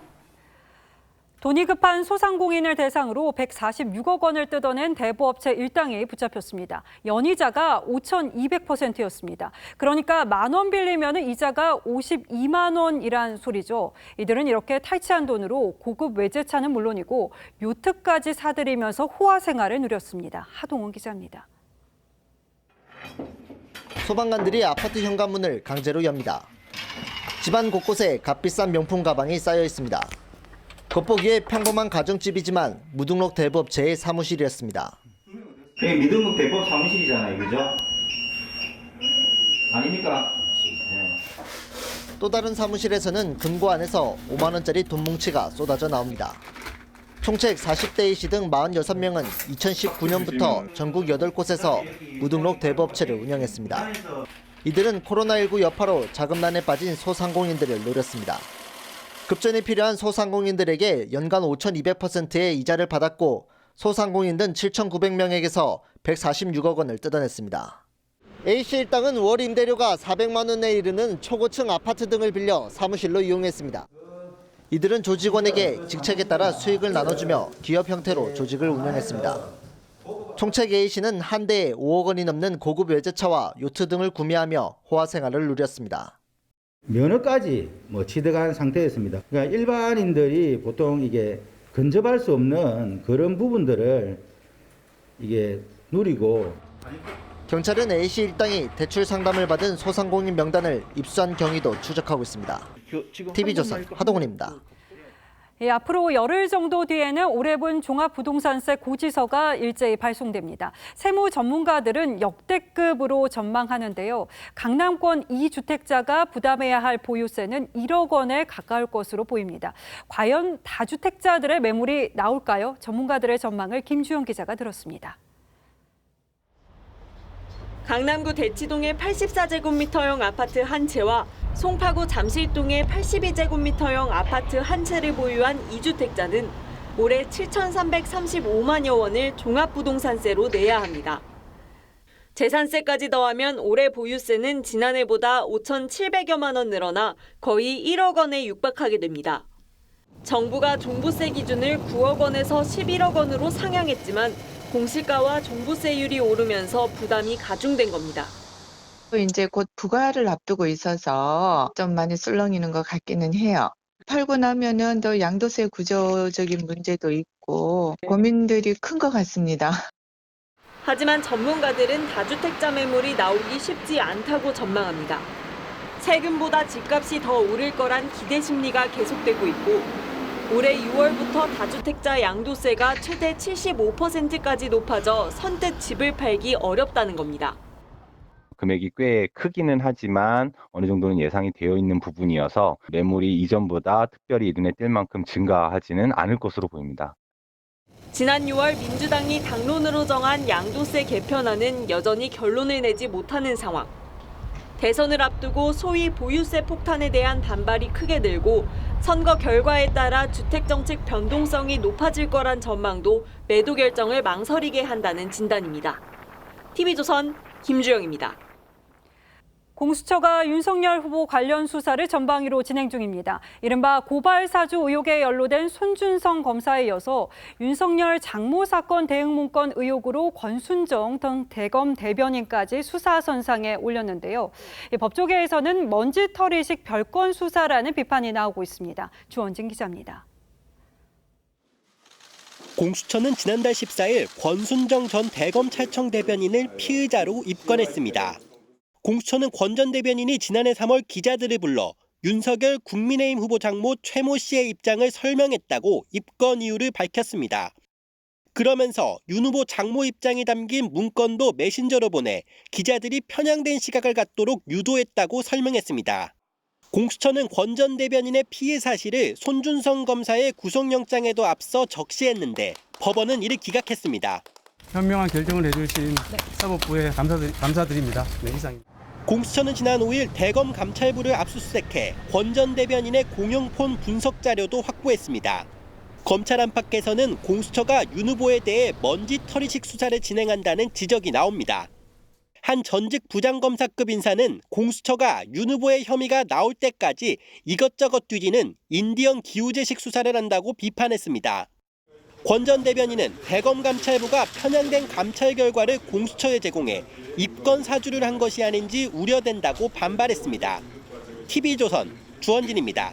돈이 급한 소상공인을 대상으로 146억 원을 뜯어낸 대부업체 일당이 붙잡혔습니다. 연이자가 5,200%였습니다. 그러니까 10,000원 빌리면 이자가 52만 원이란 소리죠. 이들은 이렇게 탈취한 돈으로 고급 외제차는 물론이고 요트까지 사들이면서 호화 생활을 누렸습니다. 하동훈 기자입니다. 소방관들이 아파트 현관문을 강제로 엽니다. 집안 곳곳에 값비싼 명품 가방이 쌓여 있습니다. 겉보기에 평범한 가정집이지만 무등록 대부업체의 사무실이었습니다. 그게 무등록 대부업 사무실이잖아요, 그죠? 아닙니까? 네. 또 다른 사무실에서는 금고 안에서 5만 원짜리 돈 뭉치가 쏟아져 나옵니다. 총책 40대이시 등 46명은 2019년부터 전국 8곳에서 무등록 대부업체를 운영했습니다. 이들은 코로나19 여파로 자금난에 빠진 소상공인들을 노렸습니다. 급전이 필요한 소상공인들에게 연간 5,200%의 이자를 받았고 소상공인 등 7,900명에게서 146억 원을 뜯어냈습니다. A씨 일당은 월 임대료가 400만 원에 이르는 초고층 아파트 등을 빌려 사무실로 이용했습니다. 이들은 조직원에게 직책에 따라 수익을 나눠주며 기업 형태로 조직을 운영했습니다. 총책 A씨는 한 대에 5억 원이 넘는 고급 외제차와 요트 등을 구매하며 호화 생활을 누렸습니다. 면허까지 취득한 상태였습니다. 그러니까 일반인들이 보통 이게 근접할 수 없는 그런 부분들을 이게 누리고. 경찰은 A씨 일당이 대출 상담을 받은 소상공인 명단을 입수한 경위도 추적하고 있습니다. TV조선 하동훈입니다. 앞으로 열흘 정도 뒤에는 올해 본 종합부동산세 고지서가 일제히 발송됩니다. 세무 전문가들은 역대급으로 전망하는데요. 강남권 2주택자가 부담해야 할 보유세는 1억 원에 가까울 것으로 보입니다. 과연 다주택자들의 매물이 나올까요? 전문가들의 전망을 김주영 기자가 들었습니다. 강남구 대치동의 84제곱미터형 아파트 한 채와 송파구 잠실동의 82제곱미터형 아파트 한 채를 보유한 2주택자는 올해 7,335만여 원을 종합부동산세로 내야 합니다. 재산세까지 더하면 올해 보유세는 지난해보다 5,700여만 원 늘어나 거의 1억 원에 육박하게 됩니다. 정부가 종부세 기준을 9억 원에서 11억 원으로 상향했지만 공시가와 종부세율이 오르면서 부담이 가중된 겁니다. 이제 곧 부과를 앞두고 있어서 좀 많이 술렁이는 것 같기는 해요. 팔고 나면은 또 양도세 구조적인 문제도 있고 고민들이 큰 것 같습니다. 하지만 전문가들은 다주택자 매물이 나오기 쉽지 않다고 전망합니다. 세금보다 집값이 더 오를 거란 기대 심리가 계속되고 있고 올해 6월부터 다주택자 양도세가 최대 75%까지 높아져 선뜻 집을 팔기 어렵다는 겁니다. 금액이 꽤 크기는 하지만 어느 정도는 예상이 되어 있는 부분이어서 매물이 이전보다 특별히 눈에 띌 만큼 증가하지는 않을 것으로 보입니다. 지난 6월 민주당이 당론으로 정한 양도세 개편안은 여전히 결론을 내지 못하는 상황. 대선을 앞두고 소위 보유세 폭탄에 대한 반발이 크게 늘고 선거 결과에 따라 주택정책 변동성이 높아질 거란 전망도 매도 결정을 망설이게 한다는 진단입니다. TV조선 김주영입니다. 공수처가 윤석열 후보 관련 수사를 전방위로 진행 중입니다. 이른바 고발 사주 의혹에 연루된 손준성 검사에 이어서 윤석열 장모 사건 대응 문건 의혹으로 권순정 등 대검 대변인까지 수사 선상에 올렸는데요. 법조계에서는 먼지털이식 별건 수사라는 비판이 나오고 있습니다. 주원진 기자입니다. 공수처는 지난달 14일 권순정 전 대검찰청 대변인을 피의자로 입건했습니다. 공수처는 권 전 대변인이 지난해 3월 기자들을 불러 윤석열 국민의힘 후보 장모 최모 씨의 입장을 설명했다고 입건 이유를 밝혔습니다. 그러면서 윤 후보 장모 입장이 담긴 문건도 메신저로 보내 기자들이 편향된 시각을 갖도록 유도했다고 설명했습니다. 공수처는 권 전 대변인의 피해 사실을 손준성 검사의 구속영장에도 앞서 적시했는데 법원은 이를 기각했습니다. 현명한 결정을 해주신 사법부에 감사드립니다. 네, 이상입니다. 공수처는 지난 5일 대검 감찰부를 압수수색해 권 전 대변인의 공용폰 분석 자료도 확보했습니다. 검찰 안팎에서는 공수처가 윤 후보에 대해 먼지털이식 수사를 진행한다는 지적이 나옵니다. 한 전직 부장검사급 인사는 공수처가 윤 후보의 혐의가 나올 때까지 이것저것 뒤지는 인디언 기우제식 수사를 한다고 비판했습니다. 권 전 대변인은 대검 감찰부가 편향된 감찰 결과를 공수처에 제공해 입건 사주를 한 것이 아닌지 우려된다고 반발했습니다. TV조선 주원진입니다.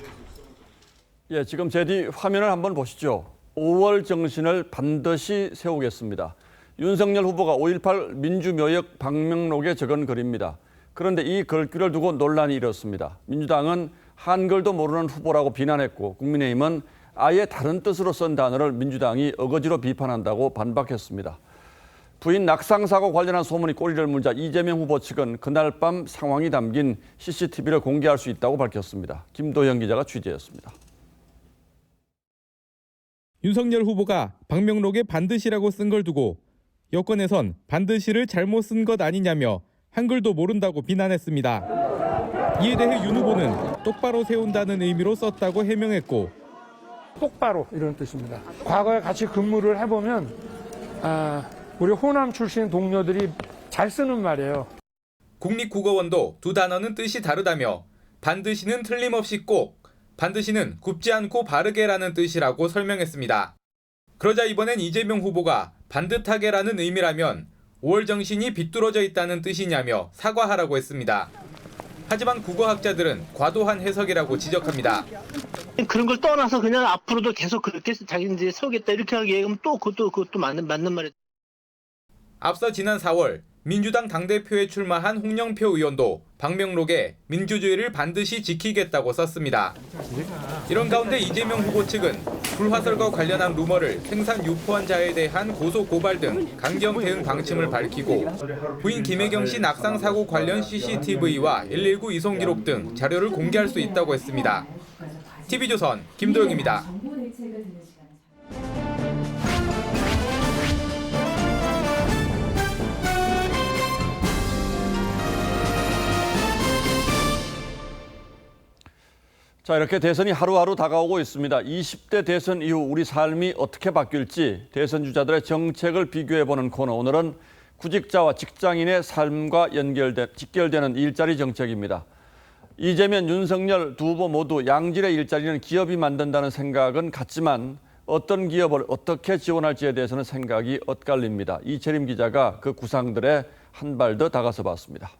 예, 지금 제 뒤 화면을 한번 보시죠. 5월 정신을 반드시 세우겠습니다. 윤석열 후보가 5.18 민주묘역 방명록에 적은 글입니다. 그런데 이 글귀를 두고 논란이 일었습니다. 민주당은 한글도 모르는 후보라고 비난했고 국민의힘은 아예 다른 뜻으로 쓴 단어를 민주당이 어거지로 비판한다고 반박했습니다. 부인 낙상사고 관련한 소문이 꼬리를 물자 이재명 후보 측은 그날 밤 상황이 담긴 CCTV를 공개할 수 있다고 밝혔습니다. 김도현 기자가 취재했습니다. 윤석열 후보가 방명록에 반드시라고 쓴 걸 두고 여권에선 반드시를 잘못 쓴 것 아니냐며 한글도 모른다고 비난했습니다. 이에 대해 윤 후보는 똑바로 세운다는 의미로 썼다고 해명했고 똑바로 이런 뜻입니다. 과거에 같이 근무를 해보면 우리 호남 출신 동료들이 잘 쓰는 말이에요. 국립국어원도 두 단어는 뜻이 다르다며 반드시는 틀림없이 꼭, 반드시는 굽지 않고 바르게라는 뜻이라고 설명했습니다. 그러자 이번엔 이재명 후보가 반듯하게라는 의미라면 5월 정신이 비뚤어져 있다는 뜻이냐며 사과하라고 했습니다. 하지만 국어학자들은 과도한 해석이라고 지적합니다. 그런 걸 떠나서 그냥 앞으로도 계속 그렇게 자기는 세우겠다 이렇게 하기에는 또 그것도 맞는 말이에요. 앞서 지난 4월 민주당 당대표에 출마한 홍영표 의원도 방명록에 민주주의를 반드시 지키겠다고 썼습니다. 이런 가운데 이재명 후보 측은 불화설과 관련한 루머를 생산 유포한 자에 대한 고소 고발 등 강경 대응 방침을 밝히고 부인 김혜경 씨 낙상 사고 관련 CCTV와 119 이송 기록 등 자료를 공개할 수 있다고 했습니다. TV조선 김도영입니다. 자, 이렇게 대선이 하루하루 다가오고 있습니다. 20대 대선 이후 우리 삶이 어떻게 바뀔지 대선 주자들의 정책을 비교해보는 코너. 오늘은 구직자와 직장인의 삶과 직결되는 일자리 정책입니다. 이재명, 윤석열 두 후보 모두 양질의 일자리는 기업이 만든다는 생각은 같지만 어떤 기업을 어떻게 지원할지에 대해서는 생각이 엇갈립니다. 이채림 기자가 그 구상들에 한 발 더 다가서 봤습니다.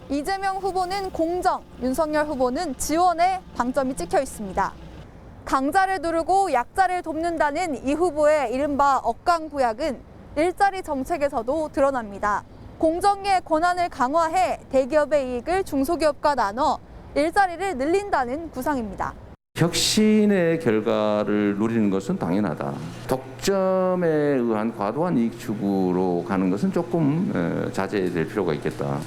이재명 후보는 공정, 윤석열 후보는 지원에 방점이 찍혀 있습니다. 강자를 누르고 약자를 돕는다는 이 후보의 이른바 억강부약은 일자리 정책에서도 드러납니다. 공정의 권한을 강화해 대기업의 이익을 중소기업과 나눠 일자리를 늘린다는 구상입니다. 혁신의 결과를 누리는 것은 당연하다. 독점에 의한 과도한 이익 추구로 가는 것은 조금 자제될 필요가 있겠다.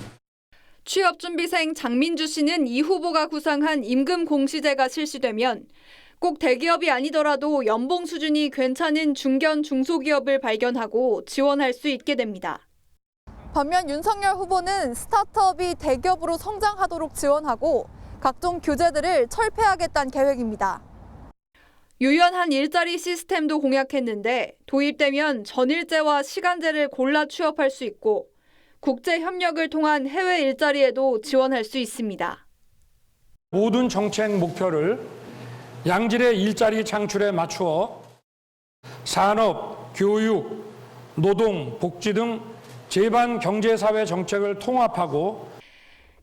취업준비생 장민주 씨는 이 후보가 구상한 임금 공시제가 실시되면 꼭 대기업이 아니더라도 연봉 수준이 괜찮은 중견 중소기업을 발견하고 지원할 수 있게 됩니다. 반면 윤석열 후보는 스타트업이 대기업으로 성장하도록 지원하고 각종 규제들을 철폐하겠다는 계획입니다. 유연한 일자리 시스템도 공약했는데 도입되면 전일제와 시간제를 골라 취업할 수 있고 국제 협력을 통한 해외 일자리에도 지원할 수 있습니다. 모든 정책 목표를 양질의 일자리 창출에 맞추어 산업, 교육, 노동, 복지 등 제반 경제사회 정책을 통합하고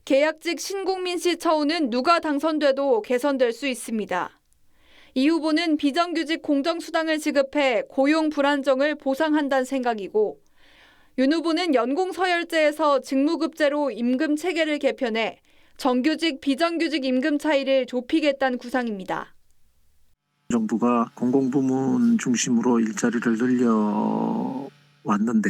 계약직 신국민 씨 처우는 누가 당선돼도 개선될 수 있습니다. 이 후보는 비정규직 공정수당을 지급해 고용 불안정을 보상한다는 생각이고 윤 후보는 연공서열제에서 직무급제로 임금 체계를 개편해 정규직, 비정규직 임금 차이를 좁히겠다는 구상입니다. 정부가 공공부문 중심으로 일자리를 늘려왔는데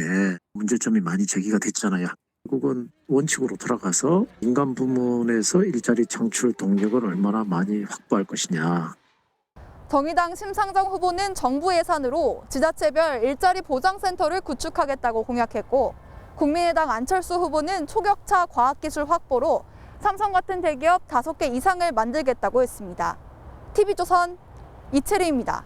문제점이 많이 제기가 됐잖아요. 결국은 원칙으로 돌아가서 민간 부문에서 일자리 창출 동력을 얼마나 많이 확보할 것이냐. 정의당 심상정 후보는 정부 예산으로 지자체별 일자리 보장센터를 구축하겠다고 공약했고, 국민의당 안철수 후보는 초격차 과학기술 확보로 삼성 같은 대기업 5개 이상을 만들겠다고 했습니다. TV조선 이채리입니다.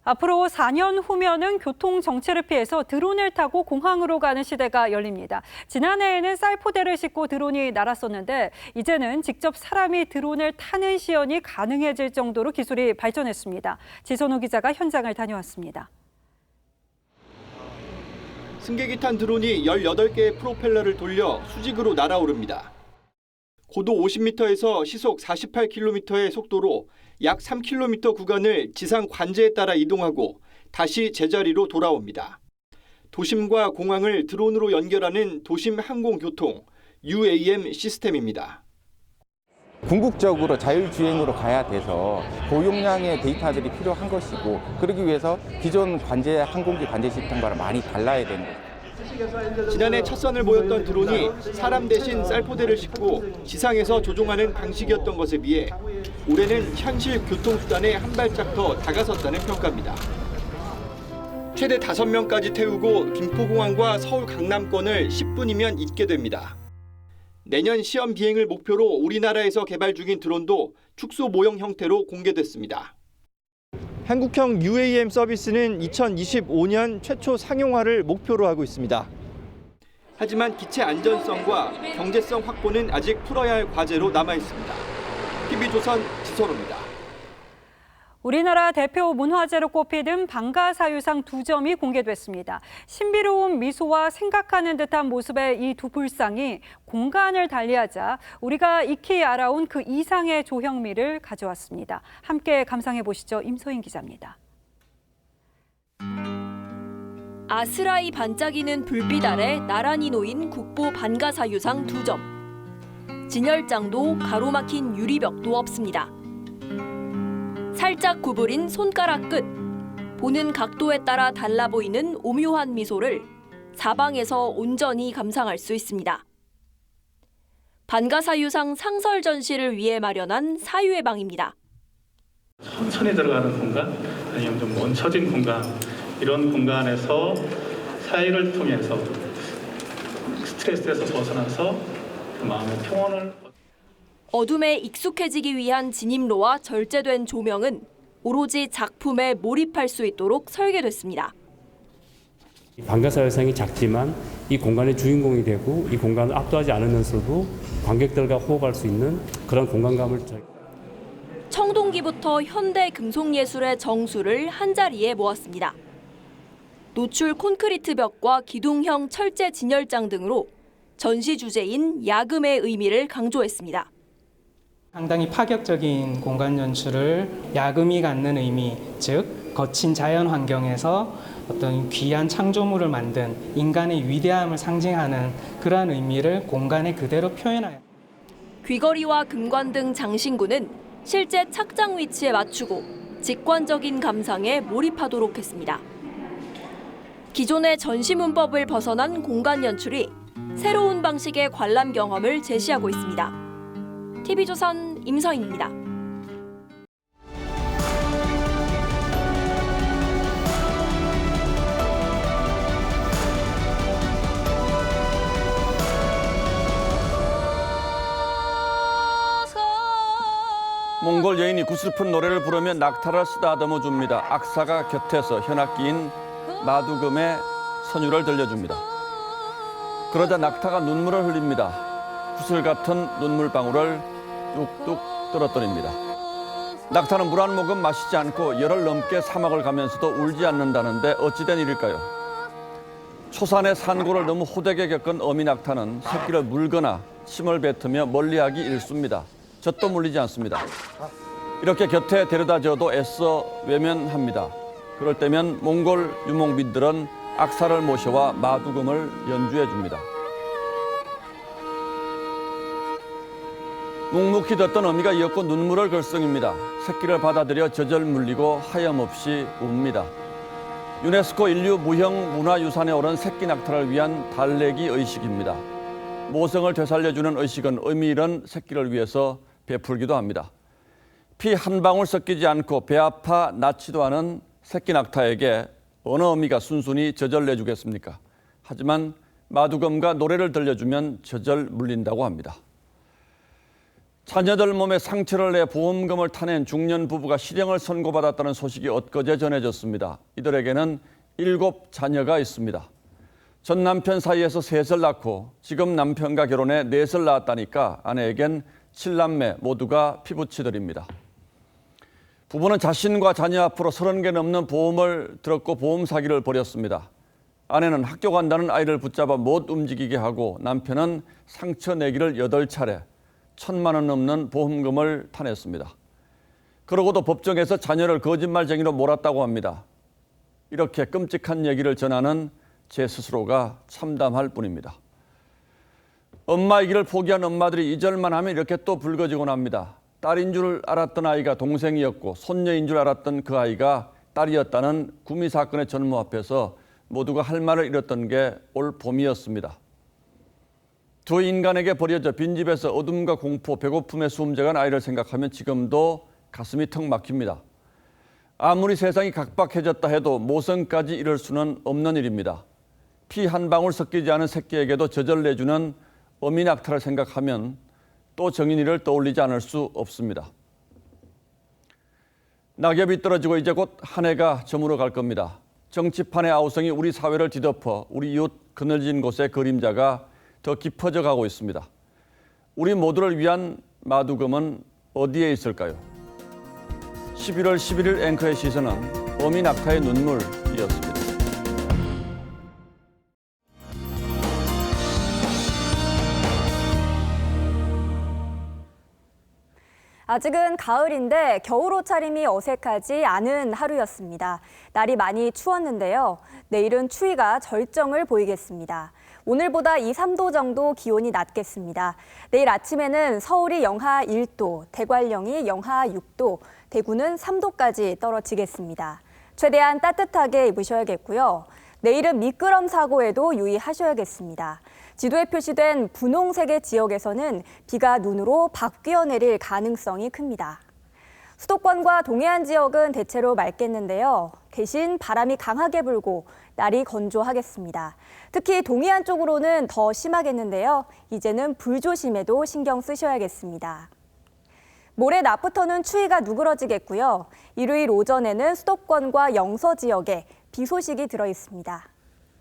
앞으로 4년 후면은 교통 정체를 피해서 드론을 타고 공항으로 가는 시대가 열립니다. 지난해에는 쌀포대를 싣고 드론이 날았었는데 이제는 직접 사람이 드론을 타는 시연이 가능해질 정도로 기술이 발전했습니다. 지선우 기자가 현장을 다녀왔습니다. 승객이 탄 드론이 18개의 프로펠러를 돌려 수직으로 날아오릅니다. 고도 50m에서 시속 48km의 속도로 약 3km 구간을 지상 관제에 따라 이동하고 다시 제자리로 돌아옵니다. 도심과 공항을 드론으로 연결하는 도심 항공교통 UAM 시스템입니다. 궁극적으로 자율주행으로 가야 돼서 고용량의 데이터들이 필요한 것이고, 그러기 위해서 기존 관제 항공기 관제 시스템과는 많이 달라야 되는 거죠. 지난해 첫 선을 보였던 드론이 사람 대신 쌀포대를 싣고 지상에서 조종하는 방식이었던 것에 비해 올해는 현실 교통수단에 한 발짝 더 다가섰다는 평가입니다. 최대 5명까지 태우고 김포공항과 서울 강남권을 10분이면 잇게 됩니다. 내년 시험 비행을 목표로 우리나라에서 개발 중인 드론도 축소 모형 형태로 공개됐습니다. 한국형 UAM 서비스는 2025년 최초 상용화를 목표로 하고 있습니다. 하지만 기체 안전성과 경제성 확보는 아직 풀어야 할 과제로 남아 있습니다. TV조선 지선우입니다. 우리나라 대표 문화재로 꼽히는 방가사유상 2점이 공개됐습니다. 신비로운 미소와 생각하는 듯한 모습의 이 두 불상이 공간을 달리하자 우리가 익히 알아온 그 이상의 조형미를 가져왔습니다. 함께 감상해 보시죠. 임소인 기자입니다. 아스라이 반짝이는 불빛 아래 나란히 놓인 국보 반가사유상 2점. 진열장도 가로막힌 유리벽도 없습니다. 살짝 구부린 손가락 끝, 보는 각도에 따라 달라 보이는 오묘한 미소를 사방에서 온전히 감상할 수 있습니다. 반가사유상 상설 전시를 위해 마련한 사유의 방입니다. 천천히 들어가는 공간, 아니면 좀 멈춰진 공간, 이런 공간에서 사유를 통해서 스트레스에서 벗어나서 마음의 평온을 어둠에 익숙해지기 위한 진입로와 절제된 조명은 오로지 작품에 몰입할 수 있도록 설계됐습니다. 방가사유상이 작지만 이 공간의 주인공이 되고 이 공간을 압도하지 않으면서도 관객들과 호흡할 수 있는 그런 공간감을 청동기부터 현대 금속예술의 정수를 한자리에 모았습니다. 노출 콘크리트 벽과 기둥형 철제 진열장 등으로 전시 주제인 야금의 의미를 강조했습니다. 상당히 파격적인 공간 연출을 야금이 갖는 의미, 즉 거친 자연 환경에서 어떤 귀한 창조물을 만든 인간의 위대함을 상징하는 그러한 의미를 공간에 그대로 표현하여 귀걸이와 금관 등 장신구는 실제 착장 위치에 맞추고 직관적인 감상에 몰입하도록 했습니다. 기존의 전시 문법을 벗어난 공간 연출이 새로운 방식의 관람 경험을 제시하고 있습니다. TV조선 임서인입니다. 몽골 여인이 구슬픈 노래를 부르며 낙타를 쓰다듬어 줍니다. 악사가 곁에서 현악기인 마두금의 선율을 들려줍니다. 그러자 낙타가 눈물을 흘립니다. 구슬 같은 눈물방울을 뚝뚝 떨어뜨립니다. 낙타는 물 한 모금 마시지 않고 열흘 넘게 사막을 가면서도 울지 않는다는데 어찌된 일일까요? 초산의 산고를 너무 호되게 겪은 어미 낙타는 새끼를 물거나 침을 뱉으며 멀리하기 일쑤입니다. 젖도 물리지 않습니다. 이렇게 곁에 데려다 줘도 애써 외면합니다. 그럴 때면 몽골 유목민들은 악사를 모셔와 마두금을 연주해 줍니다. 묵묵히 듣던 어미가 이었고 눈물을 글썽입니다. 새끼를 받아들여 젖을 물리고 하염없이 웁니다. 유네스코 인류 무형 문화유산에 오른 새끼 낙타를 위한 달래기 의식입니다. 모성을 되살려주는 의식은 의미 잃은 새끼를 위해서 베풀기도 합니다. 피 한 방울 섞이지 않고 배 아파 낳지도 않은 새끼 낙타에게 어느 어미가 순순히 젖을 내주겠습니까? 하지만 마두검과 노래를 들려주면 젖을 물린다고 합니다. 자녀들 몸에 상처를 내 보험금을 타낸 중년 부부가 실형을 선고받았다는 소식이 엊그제 전해졌습니다. 이들에게는 7자녀가 있습니다. 전 남편 사이에서 3을 낳고 지금 남편과 결혼해 4을 낳았다니까 아내에겐 7남매 모두가 피부치들입니다. 부부는 자신과 자녀 앞으로 30개 넘는 보험을 들었고 보험 사기를 벌였습니다. 아내는 학교 간다는 아이를 붙잡아 못 움직이게 하고 남편은 상처 내기를 8차례, 1,000만 원 넘는 보험금을 타냈습니다. 그러고도 법정에서 자녀를 거짓말쟁이로 몰았다고 합니다. 이렇게 끔찍한 얘기를 전하는 제 스스로가 참담할 뿐입니다. 엄마이기를 포기한 엄마들이 이절만 하면 이렇게 또 불거지곤 합니다. 딸인 줄 알았던 아이가 동생이었고 손녀인 줄 알았던 그 아이가 딸이었다는 구미 사건의 전무 앞에서 모두가 할 말을 잃었던 게 올 봄이었습니다. 두 인간에게 버려져 빈집에서 어둠과 공포, 배고픔에 숨져간 아이를 생각하면 지금도 가슴이 턱 막힙니다. 아무리 세상이 각박해졌다 해도 모성까지 이럴 수는 없는 일입니다. 피 한 방울 섞이지 않은 새끼에게도 젖을 내주는 어미 낙타를 생각하면 또 정인이를 떠올리지 않을 수 없습니다. 낙엽이 떨어지고 이제 곧 한 해가 저물어 갈 겁니다. 정치판의 아우성이 우리 사회를 뒤덮어 우리 이웃 그늘진 곳의 그림자가 더 깊어져 가고 있습니다. 우리 모두를 위한 마두검은 어디에 있을까요? 11월 11일 앵커의 시선은 어미 낙타의 눈물이었습니다. 아직은 가을인데 겨울 옷차림이 어색하지 않은 하루였습니다. 날이 많이 추웠는데요. 내일은 추위가 절정을 보이겠습니다. 오늘보다 2, 3도 정도 기온이 낮겠습니다. 내일 아침에는 서울이 영하 1도, 대관령이 영하 6도, 대구는 3도까지 떨어지겠습니다. 최대한 따뜻하게 입으셔야겠고요. 내일은 미끄럼 사고에도 유의하셔야겠습니다. 지도에 표시된 분홍색의 지역에서는 비가 눈으로 바뀌어 내릴 가능성이 큽니다. 수도권과 동해안 지역은 대체로 맑겠는데요. 대신 바람이 강하게 불고 날이 건조하겠습니다. 특히 동해안 쪽으로는 더 심하겠는데요. 이제는 불조심에도 신경 쓰셔야겠습니다. 모레 낮부터는 추위가 누그러지겠고요. 일요일 오전에는 수도권과 영서 지역에 비 소식이 들어 있습니다.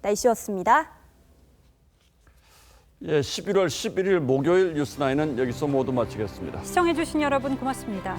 날씨였습니다. 11월 11일 목요일 뉴스9는 여기서 모두 마치겠습니다. 시청해주신 여러분 고맙습니다.